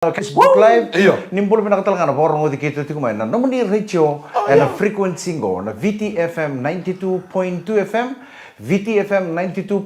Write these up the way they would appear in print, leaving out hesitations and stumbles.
Facebook Live, nimbul pinakatal nga na porong udi kito ti kumain na naman ni radio and a frequency go na VTFM 92.2 FM, VTFM 92.6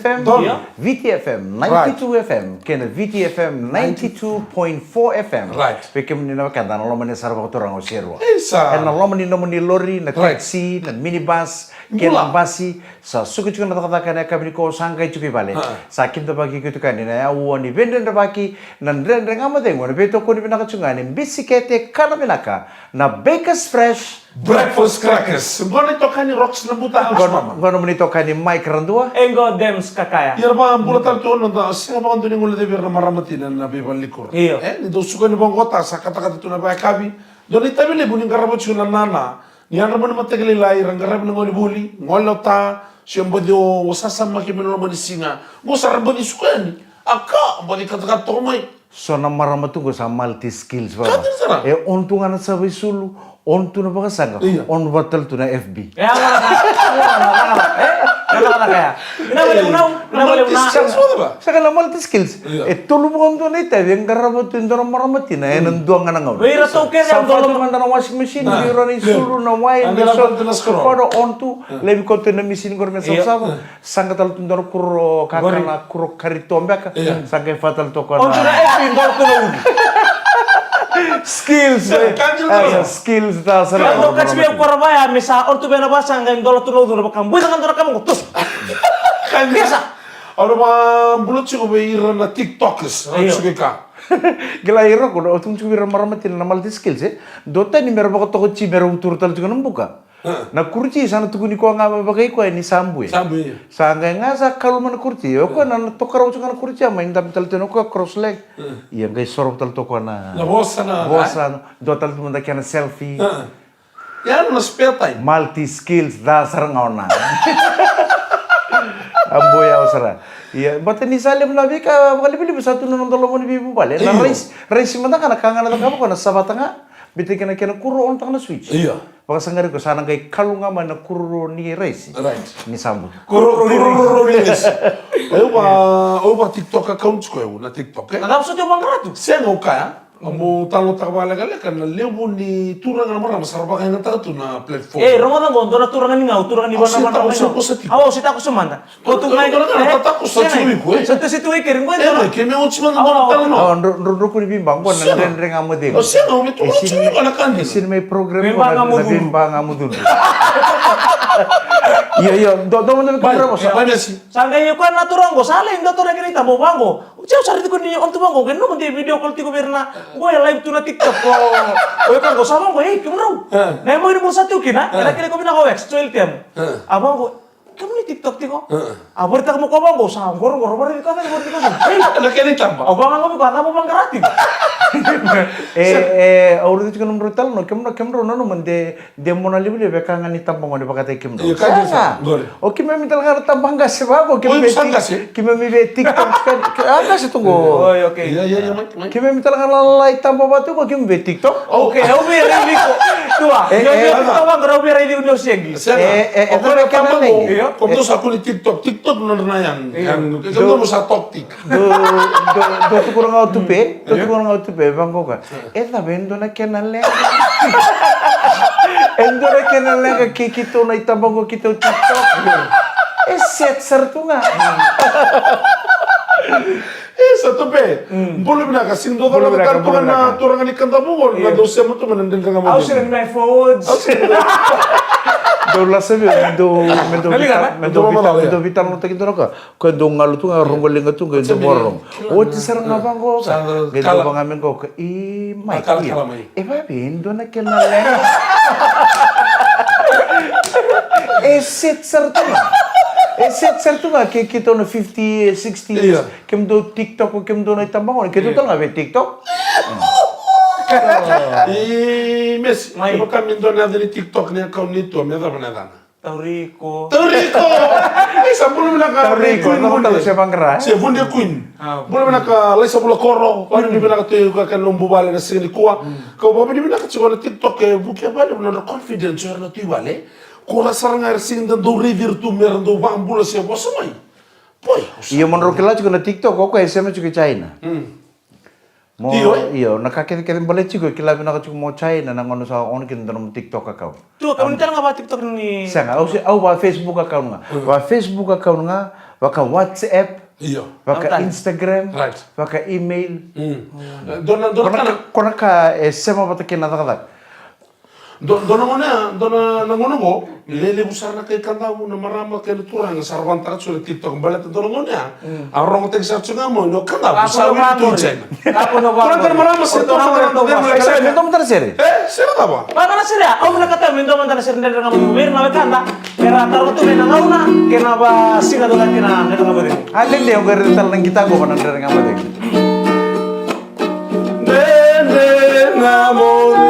FM, VTFM 92 FM, kena VTFM 92.4 FM. Right. Pekem ni na kanda na laman ni sarap ko turang o sierwa. Isa. And na laman ni lorry, na taxi, na minibus, kena basi sa suku juga na kata kana kami ko sangkai cuki bale. Sa kinto bagi gitu kan ni na uwan ni benden na baki nan ren ngama dengo na beto ko ni pinaka chungani bisikete kana pinaka na Bakers Fresh breakfast crackers. Gono ito kani rocks na buta ang gono menito kani Mike Randua Engo Dems kakaya. Yerba ang bulat to na singa ba kanto ningulo de na maramatin na bibang likur. Iyo. Ni do suka ni bang kota sa kata-kata to na ba kabi. Do ni tabi le buning karabot na nana. Ni ano man matagali lai rang garab ng buli. Ngolo ta siyembo dio wasasama kimi no man singa. Mo sarabo ni sukani. Aka bodi kata-kata to mai. so na maramatu ko sa multi skills ba. Kadir sana. Ontungan na sabay sulu ontu na baka sanga. On batal to na FB. Ya kaya. Saka na multi skills. Tulong mo kung doon ito, yung karabot yung doon maramati na, yan ang duwang nga nga. Wait, rato kaya sa fato man na washing machine, biro na sulu na wine, so para onto, lebi ko ito na machine ko rin sa usama, sanga tal ito doon kuro kakana, kuro karitombe ka, sanga fatal to ko na. Onto na FB, doon ko na uli. Skills, skills ta sa Kalau kau cuma korban ya, misal ortu bena basang kan dolar tu lalu bakam, bukan kan dolar kamu terus. Kan biasa. Ano ba bulot siya ko ba iran na TikTokers? Ano siya ka? Gila iro ko, otung cubira maramatin na multi skills Dota ni meron baka toko chi meron turtal juga nambuka. Na kurci sana tuku ni ko nga bagay ko ni sambu Sambu ya. Sanga nga sa kalman kurci. Ko na tokaraw sa kurci main dam tal teno ko cross leg. Iya guys sorok tal toko na. Na bossa na. Bossa dotal tumanda kana selfie. Yan na spare time. Multi skills dasar ngauna. Amboya usara. Iya, bata ni salim labi ka bali satu nang dalawa ni bibu bale. Na race mata kana kangana ta kamu kana sabata nga. Bitin kana kana kuro on tang na switch. Iya. Baka sangari ko sana kay kalunga man na kuro ni race. Right. Ni sambu. Kuro yes. Eu ba TikTok account ko eu na TikTok. Nagap sa tiyo bang ratu? Siya nga kaya. Amo talo takbala gala kan lebu ni turang na mara masarap kay nga tato na platform. Rongo nang gondo na turangan ni ngau, turangan ni bana bana. Awo sita ko sumanda. Ko tu ngai ko na tatak ko sa tuwi ko. Sa tu ikirin ko. Kaya may utsi man na talo no. Ro ko ni bimbang ko nang ren amo de. O siya nga umi tulong siya ko na kandi. Isin may program ko na bimbang amo dun. Iya, do mo na kamera mo sa. Sangga yo kan naturango, sala yung dato na kinita mo bango. Siya sarili ko niyo on tu bango, kano man di video call ti ko berna. Gue live tu na TikTok ko. O kan go sama ko, hey, kumro. Na mo ni mo sa tu kina, kila ko bina ko ex, tuel tiam. Abang ko, kamu ni TikTok ti ko. Abor ta mo ko bango, sa gor di ka na di ka. Hey, na kinita ba? Abang nga mo ko na mo bang gratis. Auro itu kan brutal no kemro no mende demo na libre be kan ni tambang ni bakate kemro. Iya kan sa. O kime mi tal ngar tambang gas ba ko kime mi be TikTok kan aga se tunggu. Oh oke. Iya. Kime mi tal ngar lalai tambang batu ko kime be TikTok. Oke, eu be ready ko. Tua. Yo tambang garo be ready uno siegi. Ako na tambang mo. Kung to sa ko ni TikTok na na yan. Kaya mo sa TikTok. Do tu kurang auto pe bangko ka. Eta vendo na kenale. Endo na kenale ka kikito na itabang ko kito TikTok. Set sartu nga. Satu pe. Boleh na kasi ndo na kanto na turangan ikan tabo ko na dosya mo to manandin ka nga mo. Ausir my food. Do la sabi mendo vital no takito no ka. Ko do ngalu tu nga rongoling tu nga do borong. O ti sarang nga bangko ka. Gendo bang amen ko ka mai. E va vendo na kenale. Set sartu nga. Set certo nga kay kito na 50, 60 years. Kim do TikTok o kim do na itambang ko. Kito tal nga be TikTok. Mes, iba kami do na din TikTok ni account nito, me da na dana. Tauriko. Sampul mo na ka. Tauriko, ano talo siya bangkara? Siya fundi queen. Boleh mo na ka lay sa bula koro. Ano di na ka tuyo ka kanong bubale na sini kuwa. Kau babi di na ka tsiko na TikTok kay bukia bale mo na confidence na tuyo bale. Kula sarang air sing dan do review tu meron do bambula siya bosa mai. Poi. Iya menurut kila juga na TikTok kok SMA juga China. Mo iyo nakakit balik chigo kilabi na kachu mo chai na nangono sa on kin dalam TikTok account. Tuh, kamu ntar nggak TikTok ni? Sanga au ba Facebook account nga. Ba Facebook account nga, waka WhatsApp, Iyo. waka Instagram, Right. waka email. Dona Kona ka sema bata kinadadak. Dona mana, dona nangono mo, lele besar na kay kanta mo na marama kay luturang sa arwan takat sulit TikTok balat dona ngono ya. Arong tek sa tsunga mo no kanta besar win tujen. Aku no Kurang kan marama sa to orang no Saya minta bentar seri. sira ta ba? Mana sih ya? Oh, mana kata minta mantan sih dari kamu mir nawe kanda. Kira taruh tuh nang ngauna, kenapa sih nggak dolan kena dari kamu ini? Alin dia ngar tal nang kita go panan dari ngamadeng. Nene namoremu.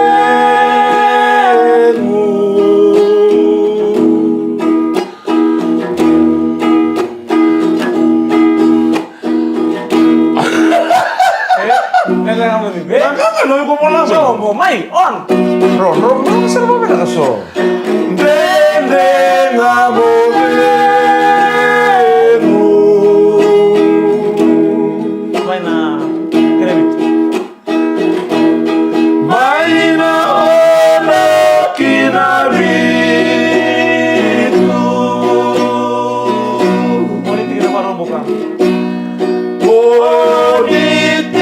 Dari kamu ini. Nakaka no ko mo lang. So, mo mai on. Ron, sir ba na kaso? Nene namoremu. Mai na kredit. Maina ona kinaritu. Politik na baru buka. Politik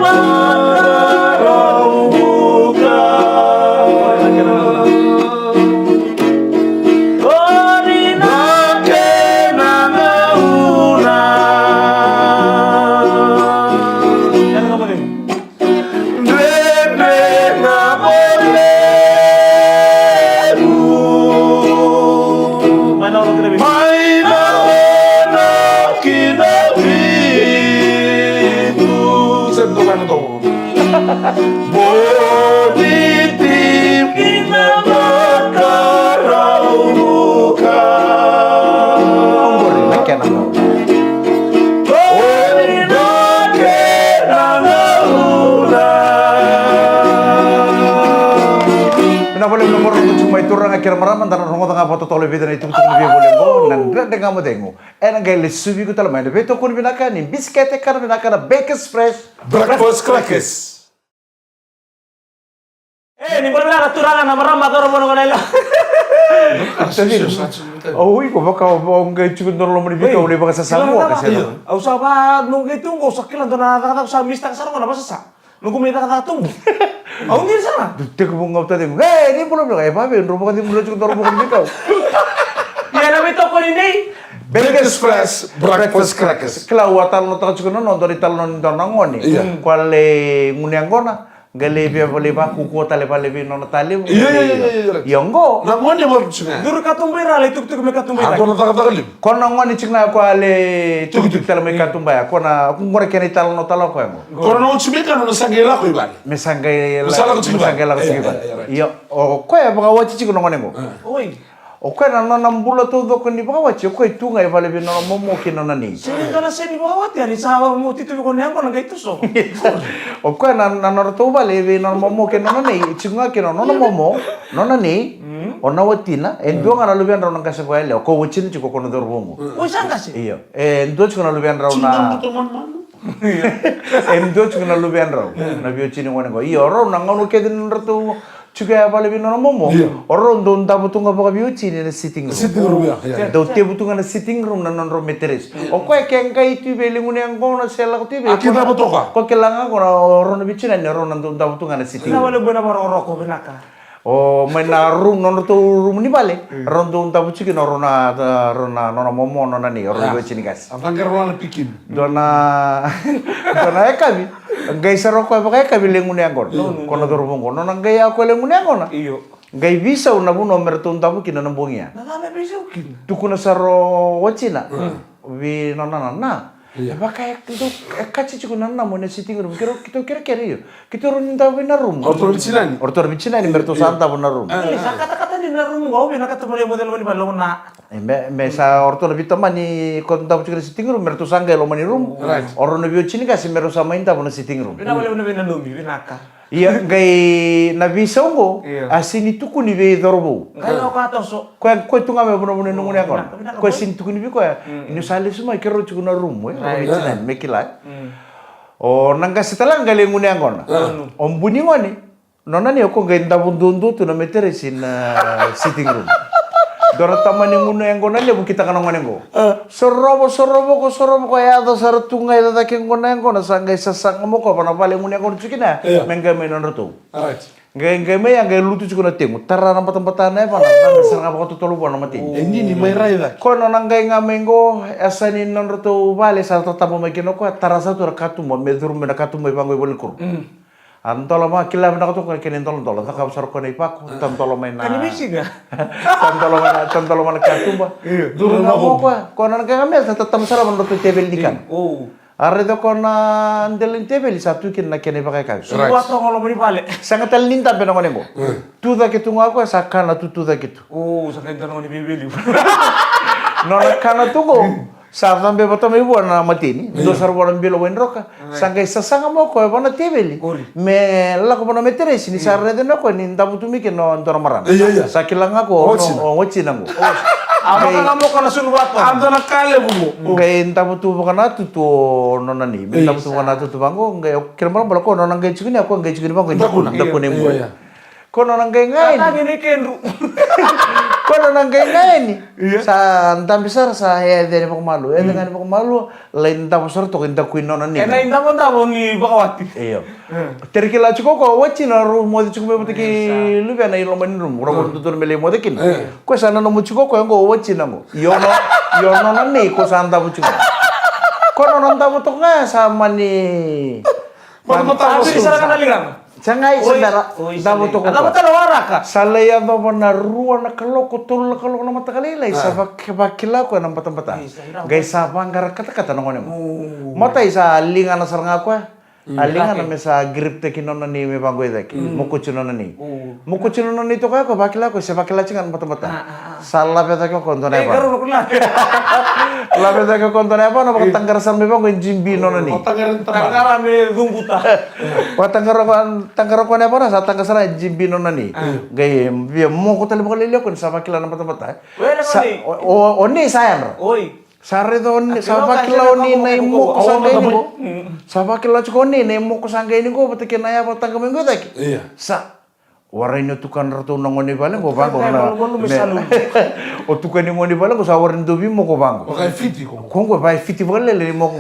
baru buka. Makena nauna. Dari kamu ini. Nene namoremu. Mai na orang kredit. Maina ona kinaritu. Sento kan to. Politik baru buka. Ongor na kya na. Pinapalem nomor cuma itu orang akhir maraman tanah rongo tengah foto tole beda itu tuh lebih boleh go nan grande kamu dengo. Enak gaya lesubi ku talamai beto kun binaka ni biskete kan binaka na Bakers Fresh. Breakfast crackers. Ni boleh bilang aturan nama ramah atau orang orang lain. Oh, iko baka bongga cukup nolo mani bika boleh baka sasamu kasi. Usah apa nunggu itu nggak usah kilan tuh kata usah mista kasar mana apa sesa. Nunggu minta kata tunggu. Aku di sana. Tek bunga tadi. Ini belum bilang apa be robo kan mulai cukup nolo bukan bika. Ya nabi toko ini. Bakers Fresh breakfast crackers. Kela watal no taka cukup no dari tal no ngoni. Kuale ngunyang gona. Gale bia boleh baku kuota lepa lebi no tali. Iya. Yonggo. Namanya baru sungai. Dulu katumbera lah itu mereka katumbera. Atau nata kata kalim. Kono ngoni cikna kuale tuk tal mereka tumbaya. Kona ngore kene tal no talo ko mo. Kalau nong cimika nong sanggela ko ibali. Mesanggai Misala ko cikiba. mesanggai la cikiba. Iya, Iyo, o ko ya baka wachi chiko ngone mo. Oi. O ko na no nambula to do ko ni baka wachi ko itu ngai vale bi no momo kino na ni. Sini kana sini bawa tiar di sawah mau titu ko nyang ko nang itu so. O ko na no to vale bi no momo kino na ni chinga kino no momo no na ni. O na watina en do ngana lubian ro nang kasa ko ele ko wachi ni chiko ko no dor bongo. Oi sangka sih. Iyo. En do chiko na lubian ro na. En do chiko na lubian ro. Na bio chini ngone ko. Iyo ro nang ngono ke din ro to juga vale bi no momo. Oro ndo nda butunga baka bio chini na sitting room. Sitting room ya. Do te butunga na sitting room na non ro meteres. O ko e ken kai tu be lingu ne ngona sela ko tibe. Akita botoka. Ko kelanga ko ro na bichina ne ro na ndo nda butunga na sitting Ina room. wala buena baro roko benaka. O mai na room non to room ni vale. Ro ndo nda buchiki no ro na momo no na ni ro bio chini gas. Abang kerana pikin. Dona e kabi. Gai saro ko baka e kabi lingu ne ngona. Kono do ro no na gai ko lingu ne ngona. Iyo. Gai visa una buno mertunta bu kina nambongia. Nagame bisa ukin. Tukuna saro wachina. Vi no na. Baka itu kachi chiku na mo ne sitting room. Kira yo. Kito ro ninta na room. Orto bicinani. Orto bichina ni merto santa na room. Ini kata-kata di dalam gua benaka tu mulai model mani balong na. Me sa orto na bito mani konta bu sitting room merto sanga lo mani room. Oro na bio chini kasi mero sama inta na sitting room. Bina boleh benar numi benaka. Iya gai na visa ngo. Iya. Asini tukuni be dorbo. Kayo kata so. Ko tunga me bono bono nungune akon. Ko sin tukuni bi ko ya. Ini sale suma kero chukuna room we. Me kilai. O nangka setelah ngali ngune angkona. Om bunyi ngoni. Nona ni ako ngayon tabundundo to na meteres in sitting room. Dora taman yung ngune angkona niya kita kanong ngone ngo. Sorobo ko ya do sartungay da daking ngune angkona sangay sasang mo ko pana pale ngune angkona chukina. Menga may nonoto. Nggak may yang nggak lutu cukup nanti, mutara nampak tempatnya apa nak serang apa tu tolu buat nama ting. Ini ni mai rai dah. Kau nang nggak ngamengo, asa ni non roto vale satu tamu makin aku, tarasa tu rakatu mau medur menakatu mau bangui boleh kur. Antolo mah kila menakatu kau kini tolo, tak kau sarko ni paku, tolo main na. Kan misi nggak? Tolo mana katu bah. Dulu apa? Kau nang nggak ngambil, tetap mesra menurut tebel dikan. Are do kona andelin tebel satu kin na kene pakai kayu. Buat kalau mau dibalik. Sangat linta pena ngone mo. Tu da kitu ngako sakana tu da kitu. Sakit tanong ni bibili. Nona kana tu go. Sa tambe boto me buana matini. Do sar buana bilo wen roka. Sangai sasanga mo ko bana tebeli. Me la ko bana metere sini sarre de no ko ni ndabu tu mi ke no ndora maran. Sakilang ako no ochi nango. Apa kan kamu kana sunu bato? Ando na kale bugo. Ngai ndabu tu kana tu nona ni. Ndabu tu kana tu bango ngai kira malam bala ko nona ngai chukini ako ngai chukini bango ndaku ne mo. Ko nona ngai ngai. Kata gini kenru. Ko nona ngai ngai ni. Sa ndam besar sa ya dari pok malu. Dengan pok malu lain ndam besar to kinta kuin nona ni. Kena indam ni bakawati. Iyo. Terkila cuko ko wachi na ru mo cuko be tiki lu be na ilo manrum. Ro mo tutur mele mo dekin. Ko sana no mo cuko ko ngo wachi na mo. Yo no na ni ko sa ndam cuko. Ko no ndam to nga sama ni. Mana Tapi diserahkan aliran. Sangai saudara. Ndam to ko. Ada mata waraka. Salaya do na ruwa na kaloko tul kaloko na mata kalila isa bakila ko na patambata. Guys sa banggar kata-kata ngone mo. Mata isa linga na sarang ako. Alinga na mesa grip te kinona ni me bangoy daki. Muko chunona ni. Muko chunona ni to ka ko bakila ko se bakila chingan patambata. Sala peta ko kontone ba. Karo kula. La peta ko kontone ba na tanggar sambe bangoy jimbi nona ni. Tangara me dungkuta. Tanggar ko na ba na sa tanggar sara jimbi nona ni. Gay biya mo ko tali ko lele ko sa bakila na patambata. O ni sayang. Oi. Sare don sabakila oni na imo ko sangga ini ko. Sabakila chko ni na imo ko sangga ini ko batike na ya batang minggu daki. Iya. Sa warai no tukan ratu nongoni bale ko bango na. O tukan ngoni bale ko sawarin dubi mo ko bango. Pakai fiti ko. Kongo bai fiti bale le mo ko.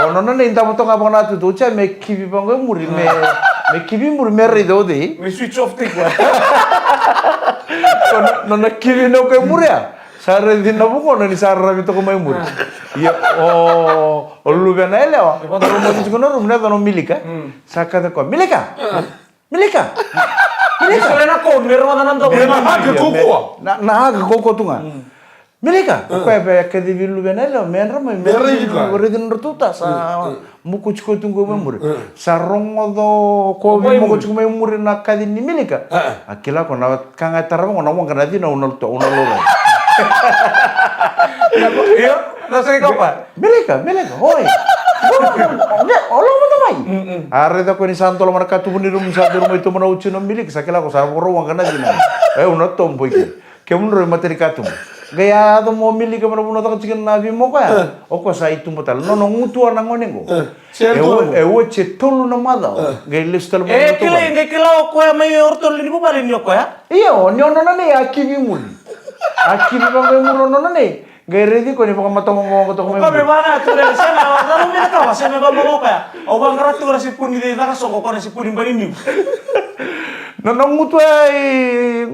O no no inta mo to nga bana tu do cha me kibi bango muri me kibi muri me re do de. Me switch off tik. No na kibi no ko muri ya. Sare din na buko na ni sara bito ko may muri. Ya lu bena ele wa. Ko mo tin ko no rumna no milika. Saka ko milika. Milika. Sore na ko meron na nando. Na koko tunga. Milika. Ko be ke di lu bena ele menra me din rututa sa muku chiko tungo may muri. Sa rongo do ko bi muku chiko may muri na kadin ni milika. Akila ko na kanga tarabo ko na mo kana di na unol lo. Iyo, nasa ikaw pa? Milika, hoy. Olo mo tamay. Are da ko ni santo lo marka tu ni rum sa rum itu mana uci no milik sakila ko sa ro wang kana dina. Uno tomboy ke. Ke mun ro materi katum. Gaya do mo milika mana buno ta chicken na bi mo ka. O ko sa itu motal. No ngutu ana ngone ngo. O che tolu no mada. Gay listal mo. Kila ko ya may ortol ni mo pa rin yo ko ya? Iyo, no na ni akibi mun. Akibi bang muro no na ni. Gay ready ko ni pa matong mo to ko. Kami ba na to rin sa na ano mi ka wa sa me ba mo ka. O bang karatu ra si puni de na so ko na si puni bari ni. No ngutu ay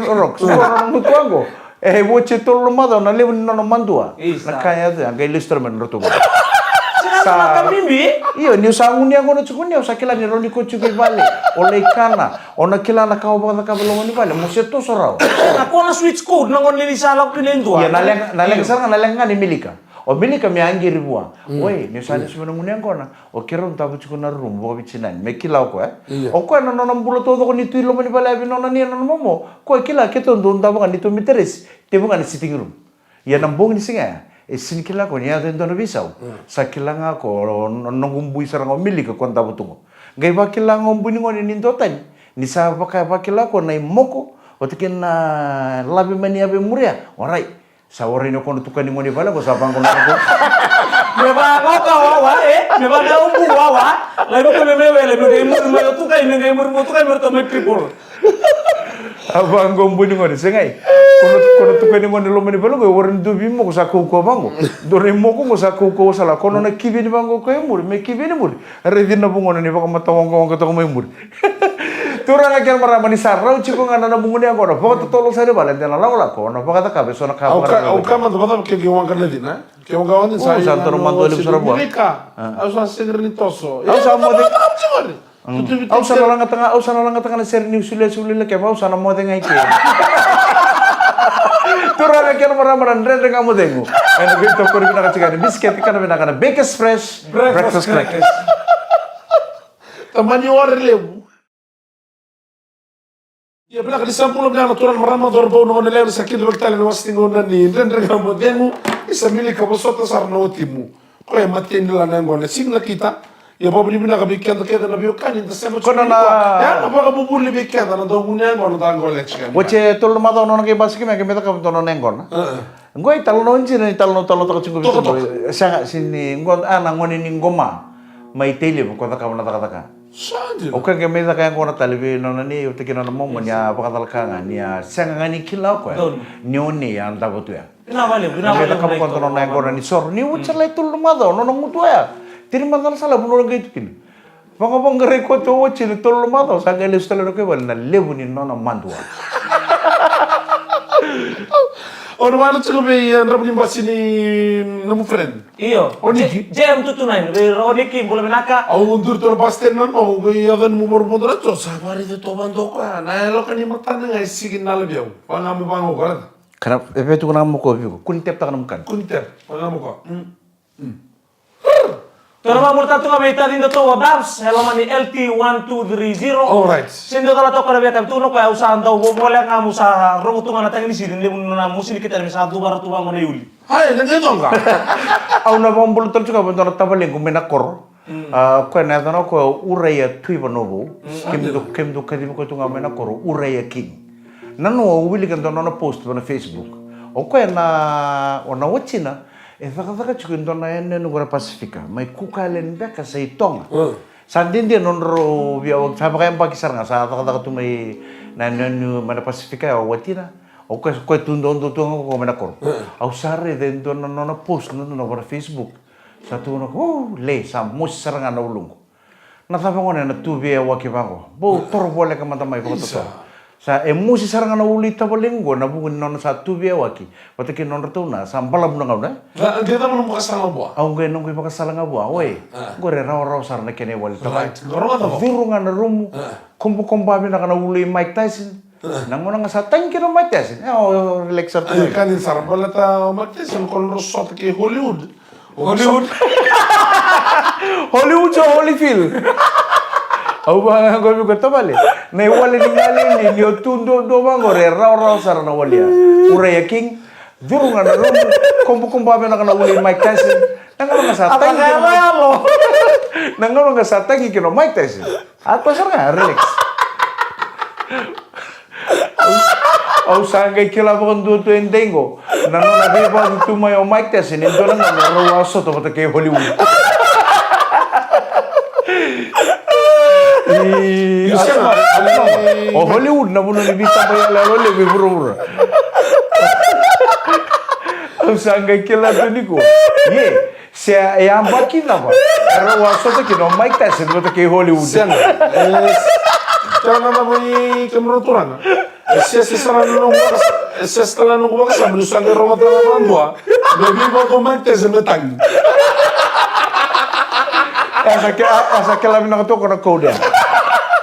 rock. So ngutu ango. Voce tolo mada na levo no mandua. Na kaya de gay lister men roto. Sa kamimbi? Iyo, ni usangun ni ngono chukuni usakila ni roni ko chuki vale. Ole kana, ona kila na kao ba ka belongo ni vale. Museto sorao. Ako na switch code nangon ni salak pinendo. Iya, naleng sarang naleng ngani milika. O milika mi angi ribua. Oi, ni usani sumenong ni ngona. O kero ntabu chukuna rum bo bichinan. Me kila ko O ko na nambulo todo ko ni tuilo mani vale abi nona ni nona momo. Ko kila keto ndo ntabu kan itu miteres. Tebu kan sitting room. Ya nambong ni singa. Isin kila ko niya din doon bisau. Sa kila nga ko nangumbuy sarang umili ka konta butungo. Gay ba kila nga umbuy ngo ni nindotan. Ni sa ba kila ko na imoko o tikin na labi mani abe muria. Oray. Sa oray no kono tukan ni mo ni bala ko sa bangko na ko. Beba kau kawawa beba kau buwawa. Lalu kau memewe lalu kau murmur tu kau ini kau murmur tu kau bertemu tripol. Abang gombo ni ngone sengai. Kono tu kene ngone lo meni balo waran dubi mo sa ko bango. Dore mo ko sa ko sala kono na kibi ni bango ko mur me kibi ni mur. Redin na bungono ni baka matawang ko to mo mur. Tura na kyan marama ni sarau chiko ngana na bungoni agora. Baka to tolo sa bala dena la ko na baka ta kabe so na ka. Au kama to bata ke giwan kan ledin ha. Ke wong gawan sa santo no mando le sura bo. Au sa segre ni toso. Au sa mo de. Au sana lang tanga na ser ni sule le ke mau sana mo de ngai ke. Tura na kyan marama na rende ka mo dengo. Ano gito ko rin na ka biscuit ka na binaka na Bakers Fresh breakfast crackers. Tamani ore lebu. Ya bela ka disampulo bela natural marama dorbo no nele sakit bertale no wastingo na ni rendre ka mo dengo isa mili ka bosota sarno timu. Ko e matien la ngone singla kita. Ya babli bina ka bikyan ka na biyo kanin ta sema Kono na ya na ba ka bubuli bikyan na do ngunya ngone ta ngole chikan. Wache tol ma do no ke bas ke me ta ka to no nengon. Ngoi tal no nji ni tal no ta chungu bitu. Sanga sini ngon ana ngoni ni ngoma. Mai tele ko ta ka na ta. Sadi. Oke ke me ta ka ngona talibi no ni uti kina no mo nya pa ka ka ni ya sanga ngani kila ko. Nyoni ya nda botu ya. Bina vale. Me ta ka ko to no nengon ni sor ni uchala tul ma do no ngutu ya. Tiri mandal sala buno gitu kin. Bang ngere ko to wachi tul ma do sa gele stalo ke bal na lebu ni no mandua. Ono wala tsiko be rabni basini namu friend. Iyo. Jam tutunain. Roniki boleh menaka. Au undur to basten nan au go yadan mu mor modra to sa bari de to bando ko na lo kan ni matan ngai sigin nal biau. Pangam bango ko. Karena efek tu kena muka biu. Kun tep tak kena makan. Kunter pangam ko. Pero mamur tatu nga beta din to babs helaman ni LT1230. Alright. Sindo kala to kada beta tuno ko usahan daw boleh nga mo sa rongo tunga na tangini sidin le na musil kita ni sa dubar tu bango na yuli. Hai nang gedong ka. Au na bombol tol juga bentar tabaling kumenakor. Ko na dano ko uraya tui banobo. Kem do kadi ko tunga menakor uraya king. Nanu wili kan dono na post na Facebook. O ko na ona wachina e whakawhaka tuku ndona e nenu kora Pasifika. Mai kukalen beka sa itonga. Sandindi nonro via o whapakayang pakisar nga sa whakawhaka tu mai na nenu mana Pasifika o watina. O koe tundondo tunga ko mena koro. Au sare de ndona nona post nonu na kora Facebook. Sa tunga ko le sa musi saranga na ulungu. Na thapangone na tuvi e waki bango. Bo toro bole ka matamai whakatoto. Sa emosi saranga na uli tabalingo na bungun nono sa tubi awaki. Pati kin nono tuna sa balam na ngauna. Kita mau makasala bo. Au ngai nongoi makasala ngabo. Oi. Gore raw sarana kene wali tabai. Gorong ta bo. Virunga na rumu. Kumbu abi na kana uli Mike Tyson. Nang mo nga sa thank you Mike Tyson. Oh relaxer tu. Kan in sarapala ta maktesan kon rosot ke Hollywood. Hollywood so Holyfield. Au bang ko bi ko tabale. Nei wale ni ngale ni tundo do bango re raw sarana wali. Uraya king. Virunga na rumu. Kumbu abi na kana uli Mike Tyson. Nang nga sa thank you. Nang nga sa thank you Mike Tyson. Apa saranga relax. Au sangai kila bondo to endengo. Nano na beba tu mai o Mike Tyson endo na rawa so to ke Hollywood. O Hollywood na buno ni vita pa la role bi buru. Au sangai kila to niko. Ye, se e ambaki na ba. Rawa so to ke no Mike Tyson to ke Hollywood. Jangan nama bui kemenuturan. Setelah nunggu bakas sambil usang rumah teman tua, baby bawa mante semetang. Asa kela minang to kono kode.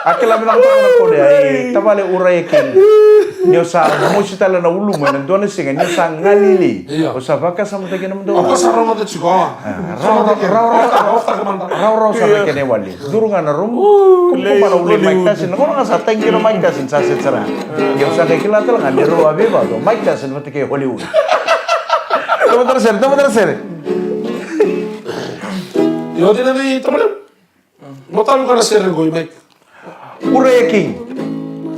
Akela minang to kono kode. Tabale urai king. Nyo sa musita la na ulu man ndone singa nyo sa ngalili. O sa baka sa mata kena mdo. Apa sa rumah tu ciko? Raw sa kene wali. Durunga na rum. Kumpa na uli Mike Tyson. Kono nga sa thank you Mike Tyson sa setsara. Nyo sa kila tal nga nero abiba do Mike Tyson mata ke Hollywood. Tama terser. Yo tiene mi tamale. No tan con hacer el Mike. Uray king.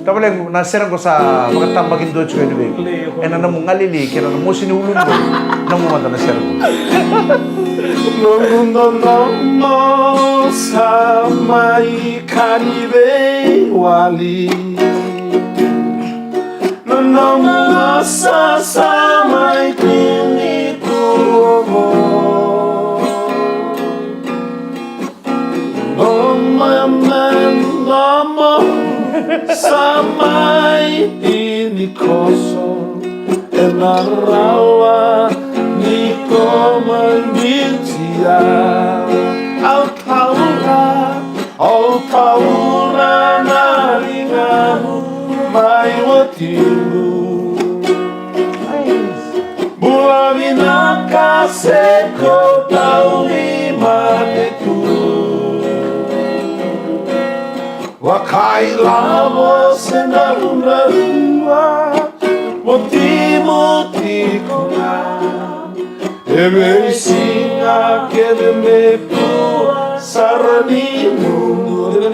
Kapag nasirang ko sa mga tambagin doon ko yun. Eh na namu ngalili, kaya namu sinuulun ko. Namu mata nasirang ko. No mundo no sama ikaribe wali. No masa sama ikinitumo. No mamma sama inikoso. Enarawa ni komanditia. Altaura naringamu mai watimu. Bulavina kaseko tauni matetu. Wakai lavo senarunarua moti kuna. Ebe singa kene tu sarani mundu.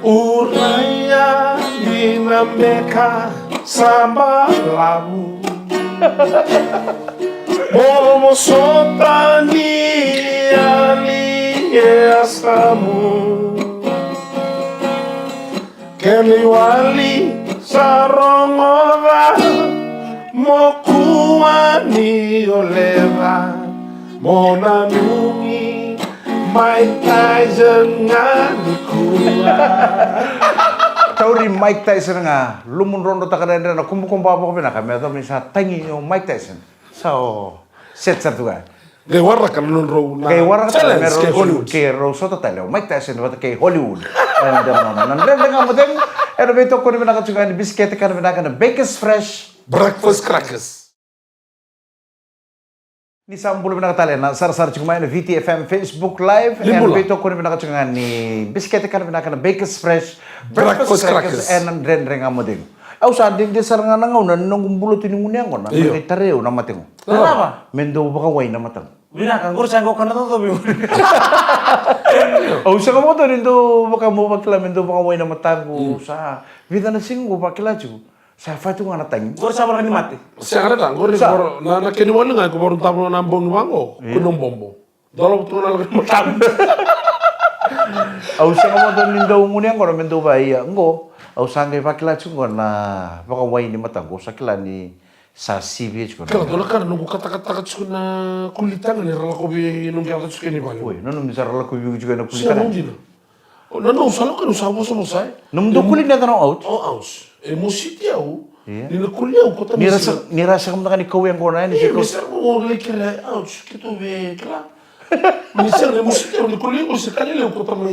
Uraya dinameka sama lamu. Momo sotani ali asamu. Keni wali sarongova mokuani oleva monanumi Mike Tyson ngani kuwa. Tauri Mike Tyson nga lumun rondo takadendra na kumbukumpa apa kami na kami atau misal tangi yung Mike Tyson. So set satu kan. Kay warra kan nun raw na Kay warra challenge kay Hollywood. Kay Rosoto talo Mike Tyson wata kay Hollywood. And nandan nga mo din. Ano ba ito ko naman nakatsungan ni biskete ka naman na Baker's Fresh Breakfast crackers. Ni sambul na nakatali na sar-sar cuma na VTFM Facebook Live. And Limbula. ito ko naman nakatsungan ni biskete ka naman na Baker's Fresh Breakfast crackers. And nandan nga mo din. Aw sa din di sar nga nangaw na nung bulot tiningunya ko na. Iyo. May tareo na matingo. Kenapa? Mendo baka way na matang. Bina kan kurang kau kena tuh bim. Oh, sa kamo to nindo baka mo magkalamin do baka way na matang sa vida na singgo bakilaju. Sa fatu nga natang. Kurang sabar ni mati. Siya ka rin, na kini wala nga, kung marunong tamo na nambong wango, kunong bombo. Dalaw ito na lang matang. Aw sa kamo to nindo ngunya ko na mendo ba iya ngo. Aw sangay bakilaju ko na baka way ni matang ko sa kila ni sa CBH ko. Kala dola ka, nung kata-kata ko na kulitangan, nirala ko nung kaya ko kini balo. Uy, nung misara la ko juga na Siya nung kulitan. dina. Nanong salo ka, nung sabo sa masay. Nung do kulit na tanong out. Oh, aus. Musiti ako. Iya. Ninakulyaw ko tamo Nirasa kam na ni kawyang ko na ni Eh, mister mo kira, ouch, kito be, kala. Mister, musiti ako, ninakulyaw ko sa kanila ko tamo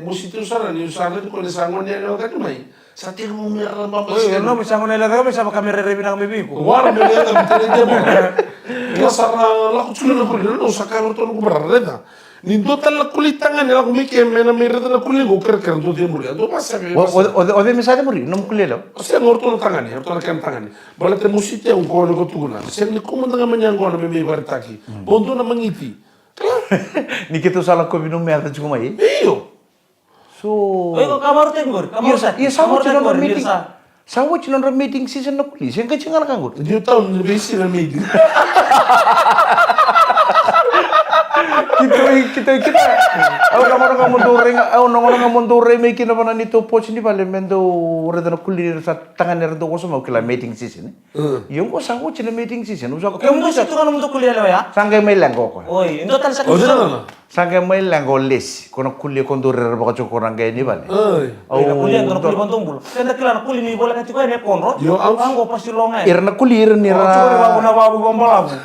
musiti usara, ni usara ko ni sangon niya nga kakimay. Sa tingin mo meron na Oh, mamasya. no, bisa ngunela kami sama kami rerebi na kami bipo. Wala mo nga kami tinidya mo. Kaya sa lakot sila na kulina, no, sa kamar to nung barareda. Nindo tala kulitangan nila kumikim, may namirada na kulina, ko kira-kira, do din mo rin. Do masabi. O de misade mo rin nung kulelo. Kasi ang orto ng tangan orto na kayang tangan Balat ang musiti ang kuha na kutuna. Kasi ang kumanda nga man niya ang kuha na may baritaki. Bondo na mangiti. Ni kito salah ko binum merda cuma mai. Iyo. So Oh, kau kamar tenggor, kamar sa. iya sama Kamar chinon tenggor, meeting. Mirsa. Sama chinon meeting season na kuli. Siyang kachingal kanggur. Hindi yung taon, basi na may kita aw kamano nga mondore may kinabanan nito poch ni bale mendo reda na kuli sa tangan ni redo ko sa kila meeting season. Yung ko sa china meeting season. Usa ko Kamu mesti tuh kan untuk kuliah lo ya. sangay may langgo ko. Oi, itu kan O, dyan sakit. na. Sangay may langgo les. Kono kuli kondore baka chokora ngay ni bale. Ay. Oh, kuliah kan kuliah bantung bulu. Kan tak kira kuliah ni boleh kan cukai ne konro. Yo, aus. Anggo pasti longai. Irna kuli irna Cukai babu na babu gombalabu.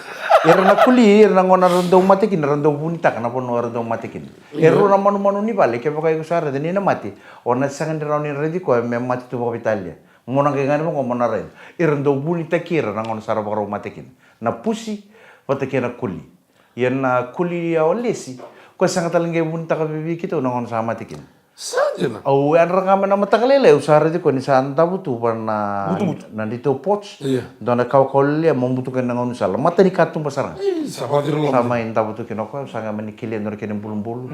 Irna kuli irna ngona rondong matikin rondong punita kana pon rondong matikin. Eru na manu ni bale ke pakai usara deni na mati. Ona sangan rauni redi ko me mati tu ko Italia. Ngona ke ngani mo ngona ren. Irndo punita kira na ngona sara baro matikin. Na pusi wata kena kuli. Yan na kuli ya olesi. Ko sanga talangge punta ka bibi kito na ngona sa matikin. Saja na. Au an rakaman na matakalele usara di ko ni santa butu na nandito pots. Iya. Dona kau kolia membutuhkan dengan usala. Mata di katung pasarang. Sabar di rumah. Sama inta butu kinoko sanga menikili ndor kene bulu-bulu.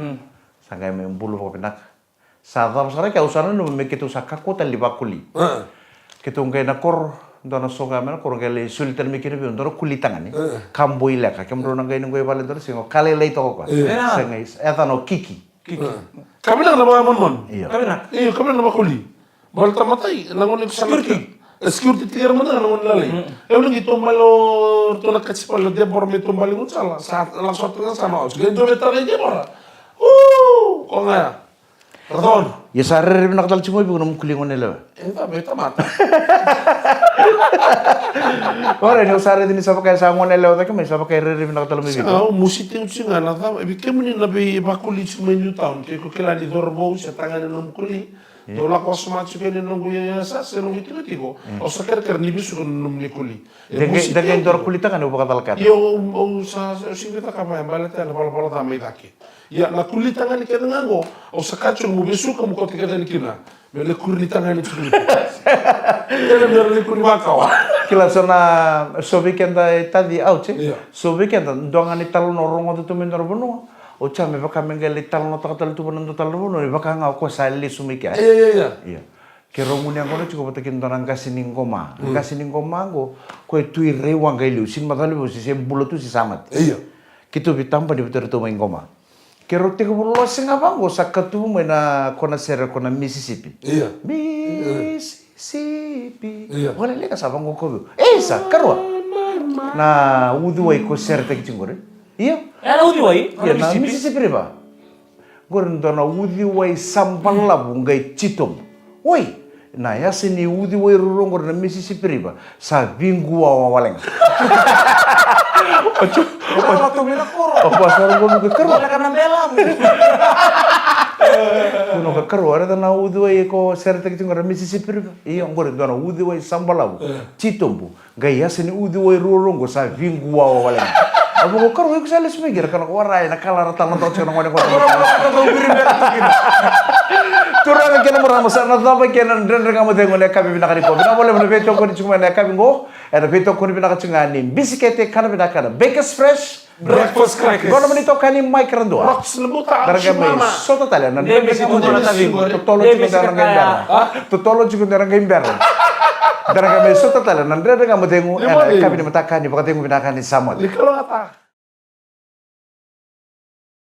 Sanga men bulu ko penak. Sada pasara ka usara no me kitu sakako tali bakuli. Kitu ngai na kor dona soga mena kor gale sultan mikir bi ndor kuli tangani. Kambo ilaka kemro ngai ngai vale ndor singo kale lei to ko. Sanga eta no kiki. Kami lang na mga mon. Iya. Kami lang na makuli. Balta matay, langon yung security. Security tiyer mo na, langon lalay. Ewan lang itumbalo, ito nagkatsipalo, debor may tumbali mo sala. Langsung ito nga sama ako. Sige, doon may taray debor. Kung nga. Pardon. Ya sarere nakadal chimoy bu num kulingon nila. Enta, beta mata. Ora ni usare din sa pakay sa ngon nila ta may sa pakay rere nakadal mi bigo. Musitin singa na tama. Ibi kemo ni nabi bakuli sumenyu taon. Kaya ko kila ni dorbo sa tangan ng kuli. Dola ko sumat suke ni nung guya sa senong ito tiko. O sa kerker ni bisu nung ni kuli. Dengan dor kulita kan uba kadal kat. Yo sa singita ka pa balata na pala tama itake. Ya na kuli tangan ni kena ngo. O sa kacho mo bisu ka mo ko tika ni kina. Mele kuli tangan ni kuli. Kena mele kuli makawa. Kila sona so weekend tadi out Iya. so weekend dongan ni talon orongo tu men robono. O chame baka menggali talon to katal tu bonon talon bono baka nga ko sali sumika. Iya. Iya. Kero muni ang kono cukup takin donang kasining koma. Kasining koma go ko tui rewang gailu sin matali bo si bulo tu si samat. Iya. Kitu bitampa di betul tu main koma. Kero tiga bulo singa bango sakatu mena kona sera kona Mississippi. Iya. Mississippi. Iya. Wala leka sa bango ko. Sa karwa. Na udu ay ko sera tek chingore. Iya. Era udi wai. Iya na Mississippi ba. Goren dona udu ay sampal labu ngai chitom. Oi. Na ya sini udu ay rurong goren Mississippi ba. Sa bingu awaleng. Apa tu mina koro? Apa sarang ko ke karwa. Wala ka na belam. Kuno ka karwa ada na udu ay ko sera tek chingore Mississippi ba. Iya goren dona udu ay sampal labu. Chitom bu. Ngai ya sini udu ay rurong go sa bingu awaleng. Abu ko karo ko sales me gira kana ko waray na kala rata na to chana ngone ko. Turang kena marama sa na dapat kena ndren nga mo dengo na kabi binakani ko. Bina boleh beto ko ni chuma na kabi ngo. Era beto ko ni binakachungani. Bisikete kana binakana. Bakers fresh. Breakfast crackers. Gono man ito kani Mike Rando. Rocks lebuta. Darga may soto tala na Dia bisi mo na tabi. tutolo chiko darang gimber. Tutolo chiko darang gimber. Darga may soto tala na ndren nga mo dengo. Kabi ni matakani baka dengo binakani samot. Likalo ata.